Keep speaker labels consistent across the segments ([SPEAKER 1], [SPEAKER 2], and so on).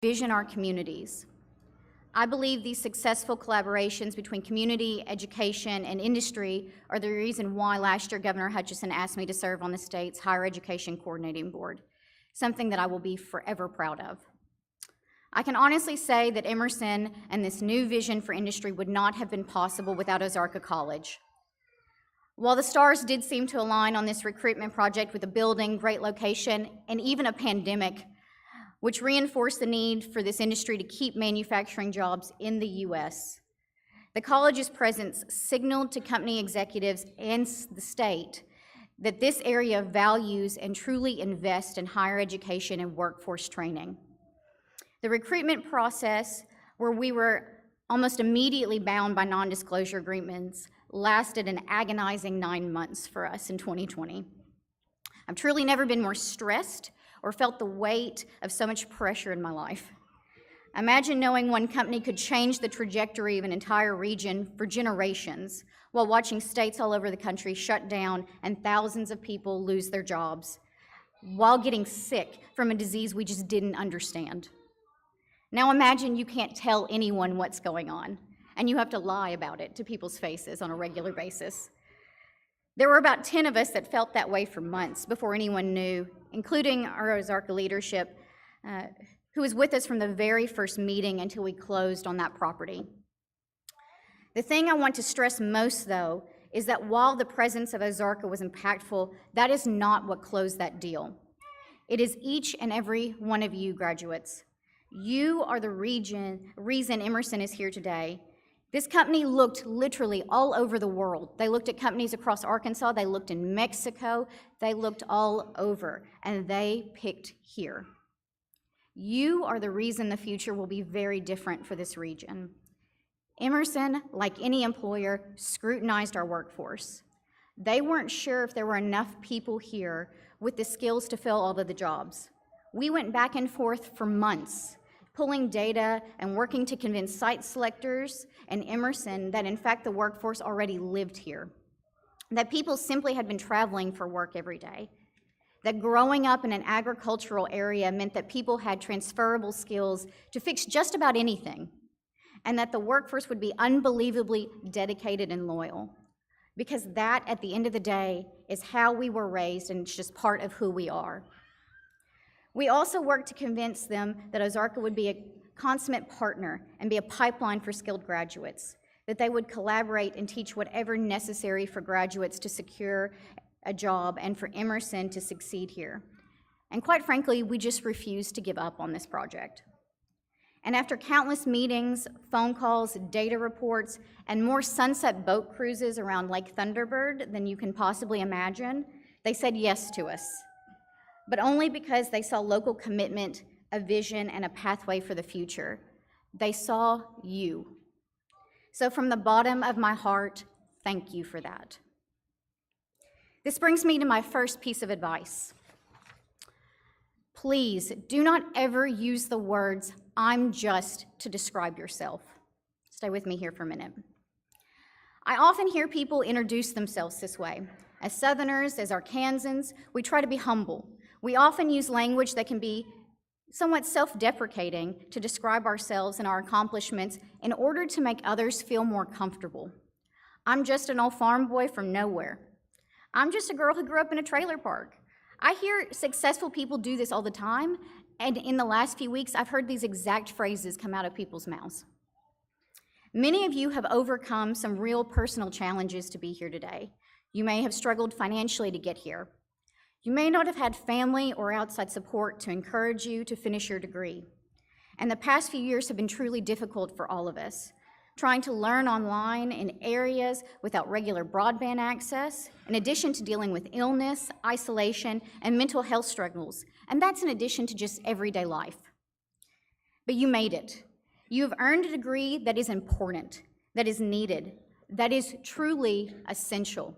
[SPEAKER 1] vision our communities. I believe these successful collaborations between community, education, and industry are the reason why last year Governor Hutchinson asked me to serve on the state's Higher Education Coordinating Board, something that I will be forever proud of. I can honestly say that Emerson and this new vision for industry would not have been possible without Ozarka College. While the stars did seem to align on this recruitment project with a building, great location, and even a pandemic, which reinforced the need for this industry to keep manufacturing jobs in the U.S. The college's presence signaled to company executives and the state that this area values and truly invests in higher education and workforce training. The recruitment process, where we were almost immediately bound by non-disclosure agreements, lasted an agonizing 9 months for us in 2020. I've truly never been more stressed or felt the weight of so much pressure in my life. Imagine knowing one company could change the trajectory of an entire region for generations while watching states all over the country shut down and thousands of people lose their jobs while getting sick from a disease we just didn't understand. Now imagine you can't tell anyone what's going on, and you have to lie about it to people's faces on a regular basis. There were about 10 of us that felt that way for months before anyone knew, including our Ozarka leadership, who was with us from the very first meeting until we closed on that property. The thing I want to stress most, though, is that while the presence of Ozarka was impactful, that is not what closed that deal. It is each and every one of you graduates. You are the reason Emerson is here today. This company looked literally all over the world. They looked at companies across Arkansas, they looked in Mexico, they looked all over, and they picked here. You are the reason the future will be very different for this region. Emerson, like any employer, scrutinized our workforce. They weren't sure if there were enough people here with the skills to fill all of the jobs. We went back and forth for months, pulling data and working to convince site selectors and Emerson that in fact the workforce already lived here, that people simply had been traveling for work every day, that growing up in an agricultural area meant that people had transferable skills to fix just about anything, and that the workforce would be unbelievably dedicated and loyal, because that, at the end of the day, is how we were raised and it's just part of who we are. We also worked to convince them that Ozarka would be a consummate partner and be a pipeline for skilled graduates, that they would collaborate and teach whatever necessary for graduates to secure a job and for Emerson to succeed here. And quite frankly, we just refused to give up on this project. And after countless meetings, phone calls, data reports, and more sunset boat cruises around Lake Thunderbird than you can possibly imagine, they said yes to us. But only because they saw local commitment, a vision, and a pathway for the future. They saw you. So from the bottom of my heart, thank you for that. This brings me to my first piece of advice. Please do not ever use the words, "I'm just," to describe yourself. Stay with me here for a minute. I often hear people introduce themselves this way. As Southerners, as Arkansans, we try to be humble. We often use language that can be somewhat self-deprecating to describe ourselves and our accomplishments in order to make others feel more comfortable. I'm just an old farm boy from nowhere. I'm just a girl who grew up in a trailer park. I hear successful people do this all the time, and in the last few weeks, I've heard these exact phrases come out of people's mouths. Many of you have overcome some real personal challenges to be here today. You may have struggled financially to get here. You may not have had family or outside support to encourage you to finish your degree. And the past few years have been truly difficult for all of us, trying to learn online in areas without regular broadband access, in addition to dealing with illness, isolation, and mental health struggles. And that's in addition to just everyday life. But you made it. You have earned a degree that is important, that is needed, that is truly essential.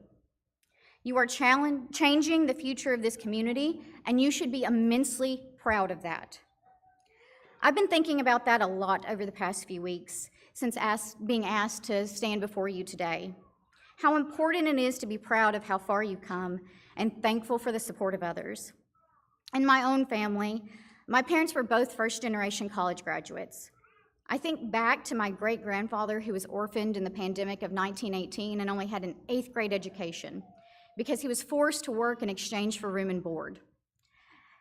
[SPEAKER 1] You are changing the future of this community, and you should be immensely proud of that. I've been thinking about that a lot over the past few weeks since being asked to stand before you today. How important it is to be proud of how far you've come and thankful for the support of others. In my own family, My parents were both first-generation college graduates. I think back to my great-grandfather who was orphaned in the pandemic of 1918 and only had an 8th grade education because he was forced to work in exchange for room and board.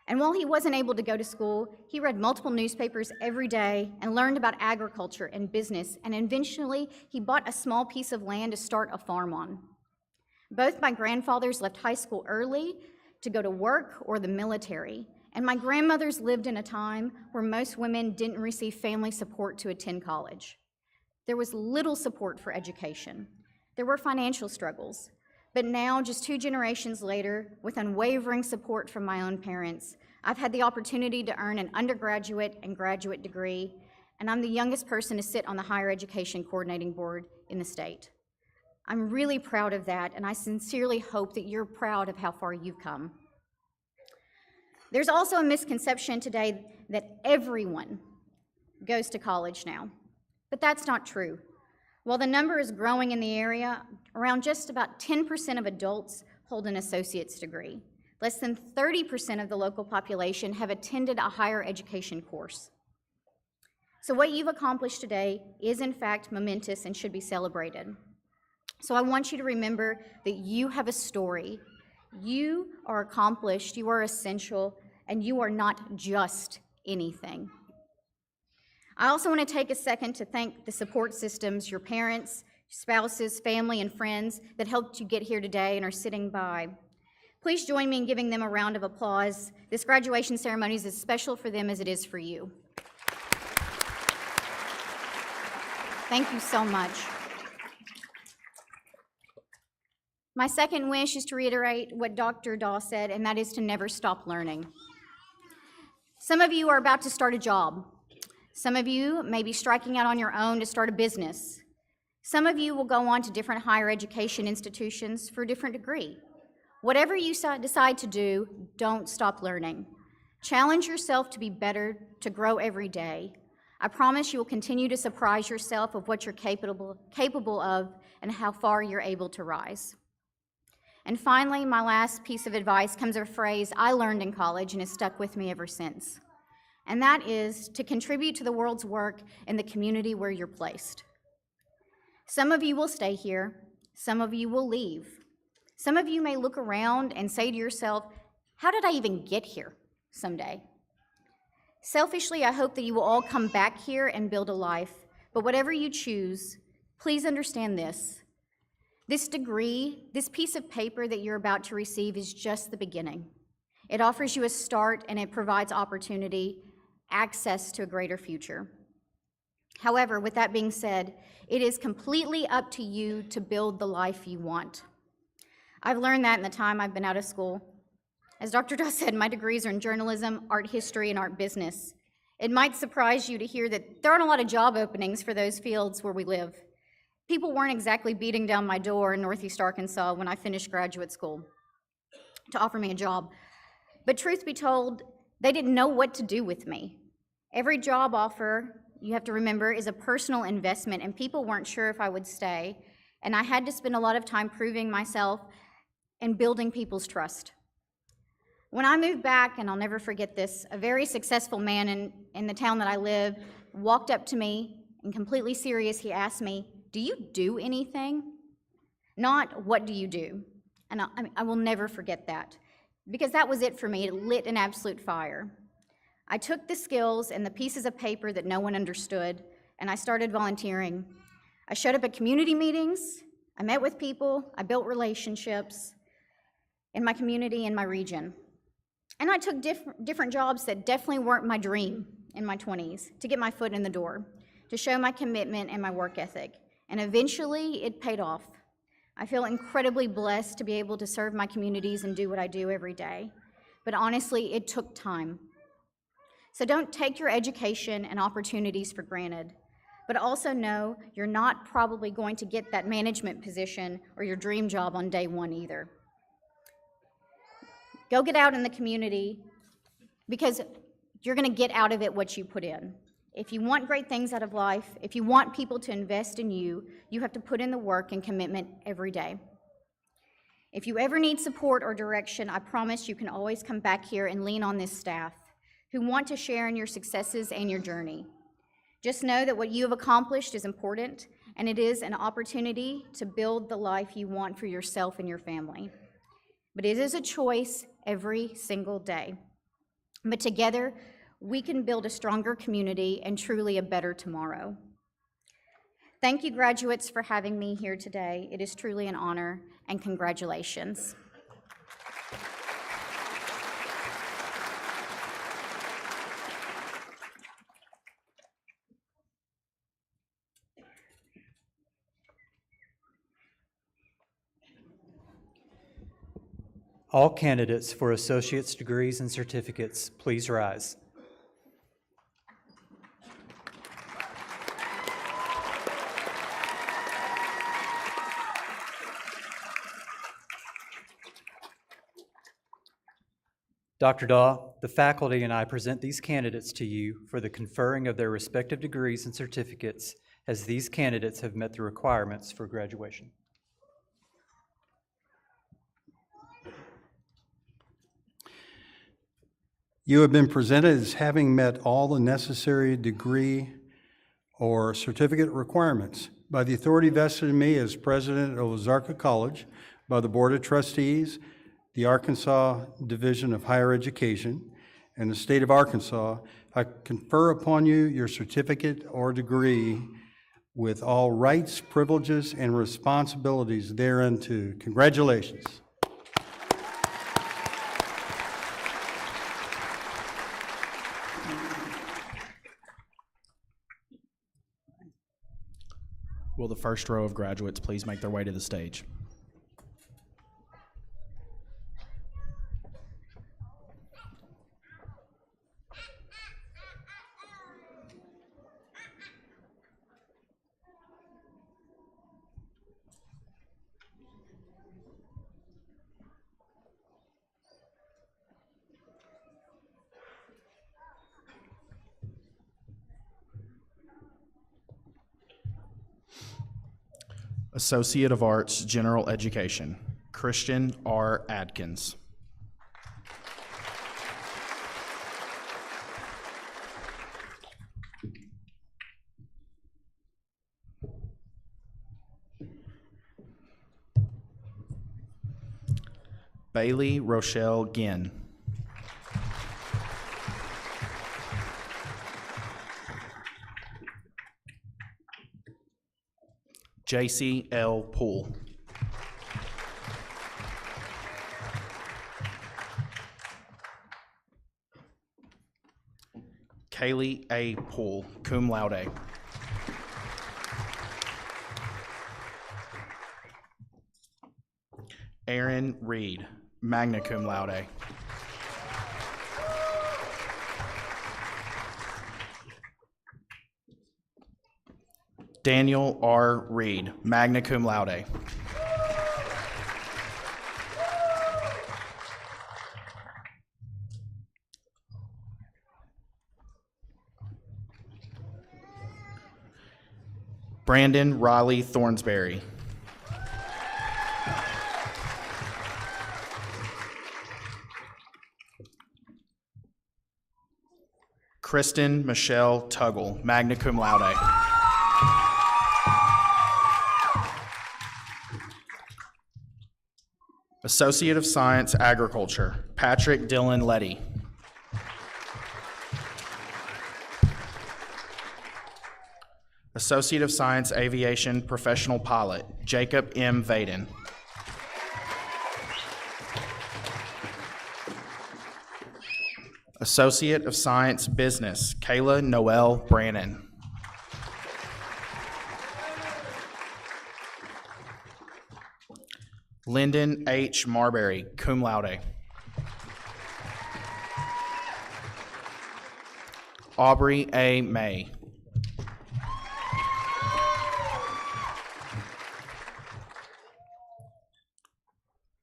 [SPEAKER 1] And while he wasn't able to go to school, he read multiple newspapers every day and learned about agriculture and business, and eventually he bought a small piece of land to start a farm on. Both my grandfathers left high school early to go to work or the military, and my grandmothers lived in a time where most women didn't receive family support to attend college. There was little support for education. There were financial struggles. But now, just 2 generations later, with unwavering support from my own parents, I've had the opportunity to earn an undergraduate and graduate degree, and I'm the youngest person to sit on the Higher Education Coordinating Board in the state. I'm really proud of that, and I sincerely hope that you're proud of how far you've come. There's also a misconception today that everyone goes to college now, but that's not true. While the number is growing in the area, around just about 10% of adults hold an associate's degree. Less than 30% of the local population have attended a higher education course. So what you've accomplished today is in fact momentous and should be celebrated. So I want you to remember that you have a story. You are accomplished, you are essential, and you are not just anything. I also want to take a second to thank the support systems, your parents, spouses, family, and friends that helped you get here today and are sitting by. Please join me in giving them a round of applause. This graduation ceremony is as special for them as it is for you. Thank you so much. My second wish is to reiterate what Dr. Daw said, and that is to never stop learning. Some of you are about to start a job. Some of you may be striking out on your own to start a business. Some of you will go on to different higher education institutions for a different degree. Whatever you decide to do, don't stop learning. Challenge yourself to be better, to grow every day. I promise you will continue to surprise yourself of what you're capable of and how far you're able to rise. And finally, my last piece of advice comes from a phrase I learned in college and has stuck with me ever since. And that is to contribute to the world's work in the community where you're placed. Some of you will stay here, some of you will leave. Some of you may look around and say to yourself, how did I even get here someday? Selfishly, I hope that you will all come back here and build a life, but whatever you choose, please understand this. This degree, this piece of paper that you're about to receive is just the beginning. It offers you a start and it provides opportunity, access to a greater future. However, with that being said, it is completely up to you to build the life you want. I've learned that in the time I've been out of school. As Dr. Daw said, my degrees are in journalism, art history, and art business. It might surprise you to hear that there aren't a lot of job openings for those fields where we live. People weren't exactly beating down my door in Northeast Arkansas when I finished graduate school to offer me a job. But truth be told, they didn't know what to do with me. Every job offer, you have to remember, is a personal investment, and people weren't sure if I would stay. And I had to spend a lot of time proving myself and building people's trust. When I moved back, and I'll never forget this, a very successful man in the town that I live walked up to me, and completely serious, he asked me, "Do you do anything?" Not, "What do you do?" And I will never forget that, because that was it for me. It lit an absolute fire. I took the skills and the pieces of paper that no one understood, and I started volunteering. I showed up at community meetings, I met with people, I built relationships in my community and my region. And I took different jobs that definitely weren't my dream in my 20s to get my foot in the door, to show my commitment and my work ethic. And eventually, it paid off. I feel incredibly blessed to be able to serve my communities and do what I do every day. But honestly, it took time. So don't take your education and opportunities for granted, but also know you're not probably going to get that management position or your dream job on day one either. Go get out in the community, because you're going to get out of it what you put in. If you want great things out of life, if you want people to invest in you, you have to put in the work and commitment every day. If you ever need support or direction, I promise you can always come back here and lean on this staff. who want to share in your successes and your journey. Just know that what you have accomplished is important, and it is an opportunity to build the life you want for yourself and your family. But it is a choice every single day. But together, we can build a stronger community and truly a better tomorrow. Thank you, graduates, for having me here today. It is truly an honor, and congratulations.
[SPEAKER 2] All candidates for associate's degrees and certificates, please rise. Dr. Daw, the faculty and I present these candidates to you for the conferring of their respective degrees and certificates, as these candidates have met the requirements for graduation.
[SPEAKER 3] You have been presented as having met all the necessary degree or certificate requirements. By the authority vested in me as president of Ozarka College, by the Board of Trustees, the Arkansas Division of Higher Education, and the state of Arkansas, I confer upon you your certificate or degree with all rights, privileges, and responsibilities thereunto. Congratulations.
[SPEAKER 4] Will the first row of graduates please make their way to the stage? Associate of Arts, General Education, Christian R. Adkins. Bailey Rochelle Ginn. J.C. L. Poole. Kaylee A. Poole, cum laude. Aaron Reed, magna cum laude. Daniel R. Reed, magna cum laude. Brandon Riley Thornsberry. Kristen Michelle Tuggle, magna cum laude. Associate of Science, Agriculture, Patrick Dillon Letty. Associate of Science, Aviation, Professional Pilot, Jacob M. Vaden. Associate of Science, Business, Kayla Noel Brannon. Lyndon H. Marbury, cum laude. Aubrey A. May.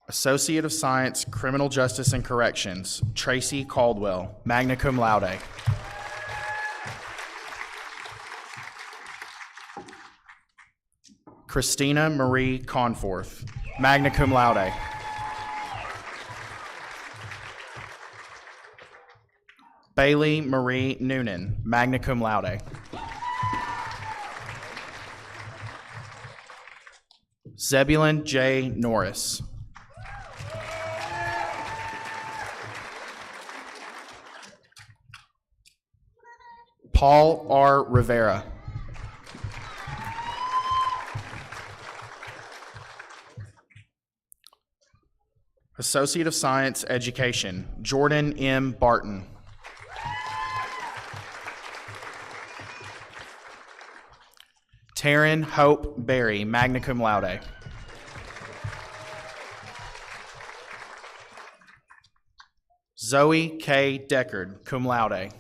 [SPEAKER 4] Associate of Science, Criminal Justice and Corrections, Tracy Caldwell, magna cum laude. Christina Marie Conforth, magna cum laude. Bailey Marie Noonan, magna cum laude. Zebulon J. Norris. Paul R. Rivera. Associate of Science, Education, Jordan M. Barton. Taryn Hope Berry, magna cum laude. Zoe K. Deckard, cum laude.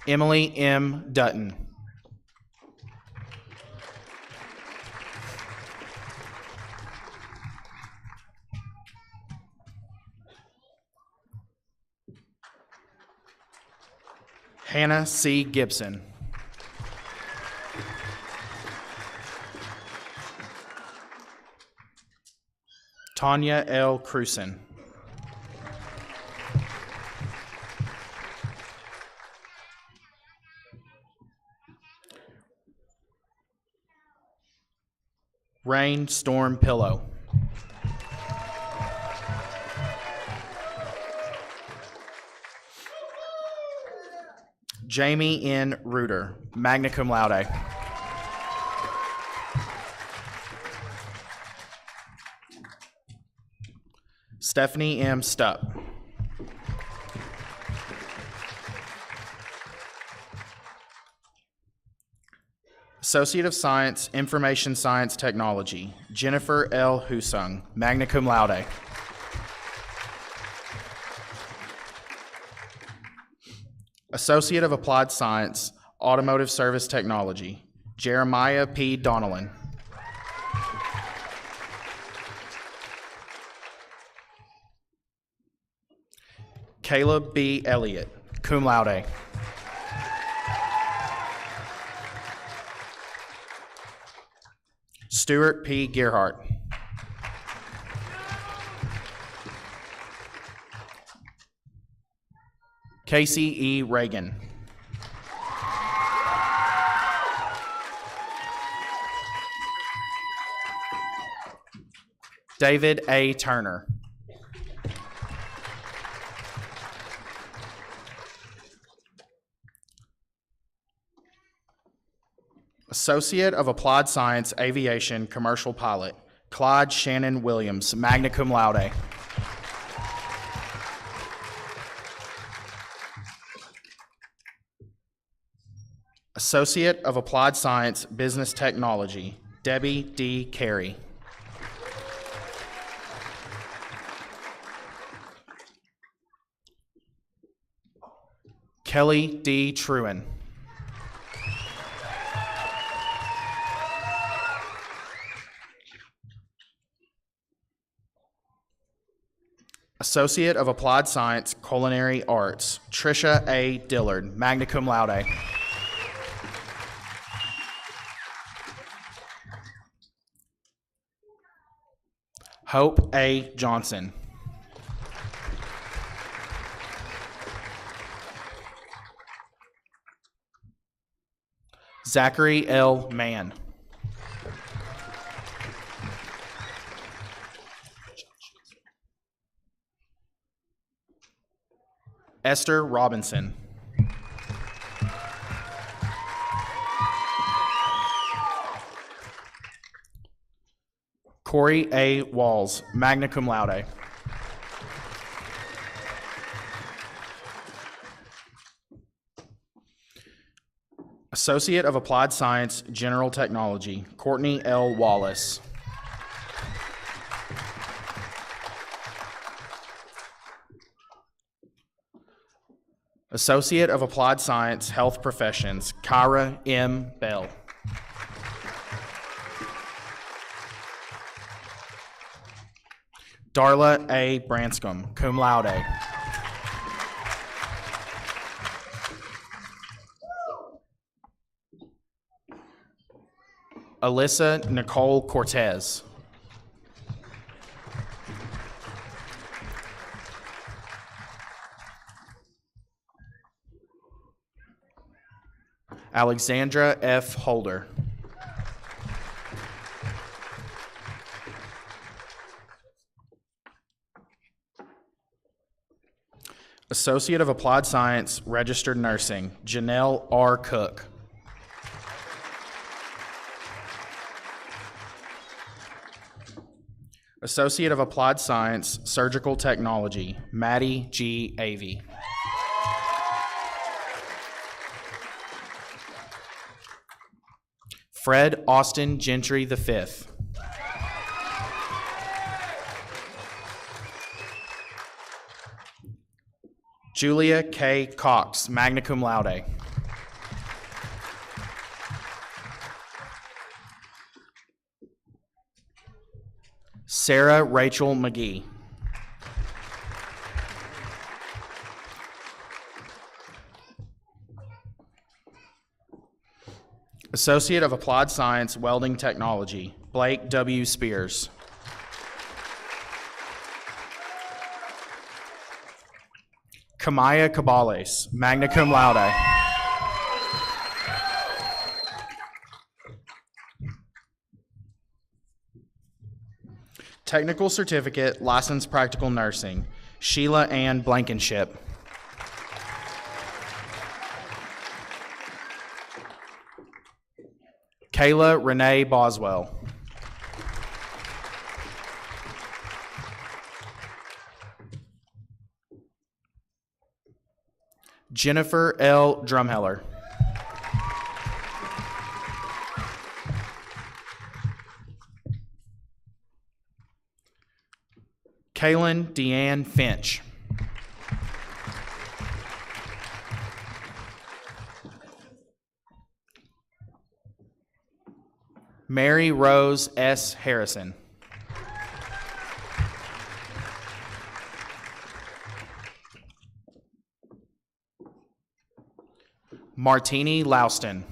[SPEAKER 4] Emily M. Dutton. Hannah C. Gibson. Tanya L. Cruson. Rain Storm Pillow. Jamie N. Reuter, magna cum laude. Stephanie M. Stupp. Associate of Science, Information Science Technology, Jennifer L. Husung, magna cum laude. Associate of Applied Science, Automotive Service Technology, Jeremiah P. Donnellan. Caleb B. Elliott, cum laude. Stuart P. Gerhardt. Casey E. Reagan. David A. Turner. Associate of Applied Science, Aviation, Commercial Pilot, Clyde Shannon Williams, magna cum laude. Associate of Applied Science, Business Technology, Debbie D. Carey. Kelly D. Truen. Associate of Applied Science, Culinary Arts, Tricia A. Dillard, magna cum laude. Hope A. Johnson. Zachary L. Mann. Esther Robinson. Corey A. Walls, magna cum laude. Associate of Applied Science, General Technology, Courtney L. Wallace. Associate of Applied Science, Health Professions, Kyra M. Bell. Darla A. Branscombe, cum laude. Alyssa Nicole Cortez. Alexandra F. Holder. Associate of Applied Science, Registered Nursing, Janelle R. Cook. Associate of Applied Science, Surgical Technology, Maddie G. Avey. Fred Austin Gentry V. Julia K. Cox, magna cum laude. Sarah Rachel McGee. Associate of Applied Science, Welding Technology, Blake W. Spears. Kamaya Cabales, magna cum laude. Technical Certificate, Licensed Practical Nursing, Sheila Ann Blankenship. Kayla Renee Boswell. Jennifer L. Drumheller. Kaylin Deanne Finch. Mary Rose S. Harrison. Martini Louston.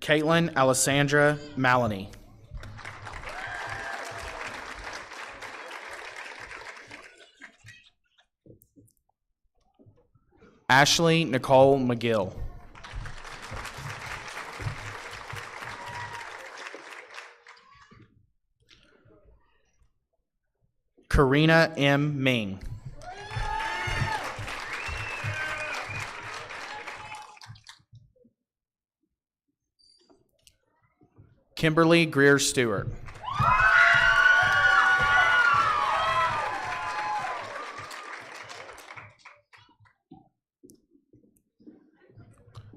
[SPEAKER 4] Caitlin Alessandra Maloney. Ashley Nicole McGill. Karina M. Ming. Kimberly Greer Stewart.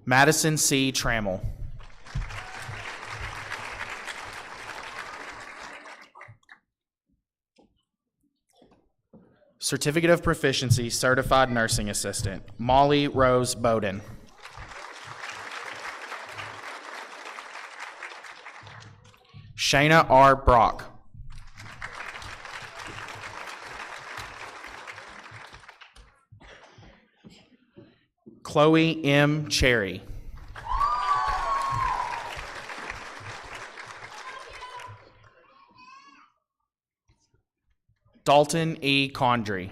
[SPEAKER 4] Madison C. Trammell. Certificate of Proficiency, Certified Nursing Assistant, Molly Rose Bowden. Shayna R. Brock. Chloe M. Cherry. Dalton E. Condry.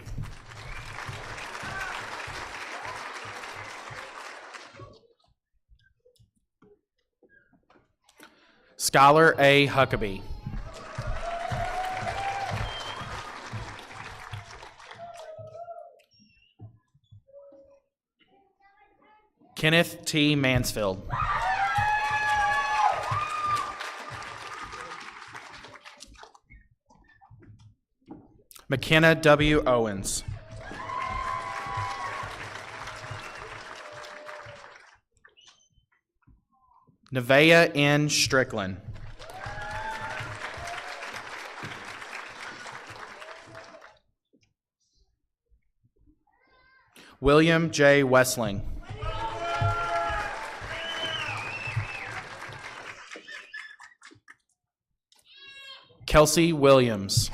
[SPEAKER 4] Skylar A. Huckabee. Kenneth T. Mansfield. McKenna W. Owens. Nevaeh N. Strickland. William J. Wessling. Kelsey Williams.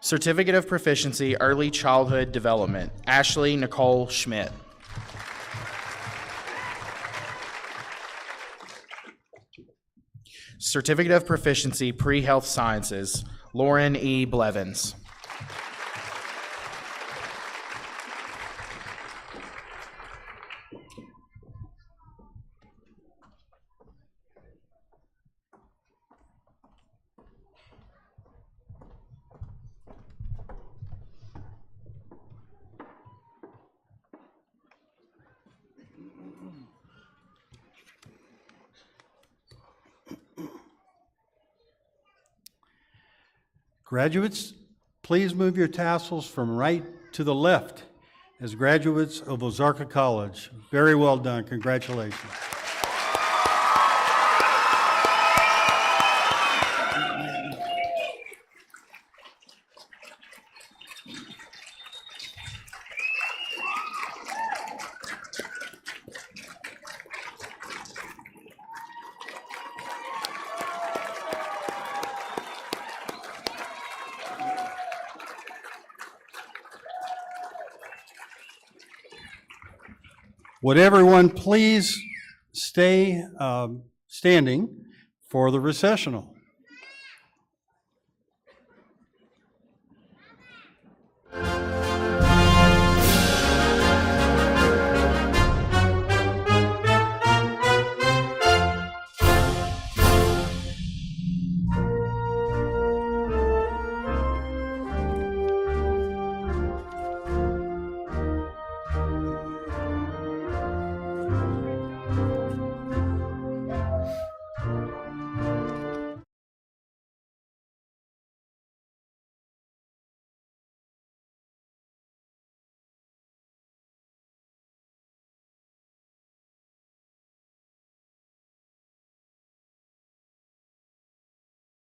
[SPEAKER 4] Certificate of Proficiency, Early Childhood Development, Ashley Nicole Schmidt. Certificate of Proficiency, Pre-Health Sciences, Lauren E. Blevins.
[SPEAKER 3] Graduates, please move your tassels from right to the left as graduates of Ozarka College. Very well done. Congratulations. Would everyone please stay standing for the recessional?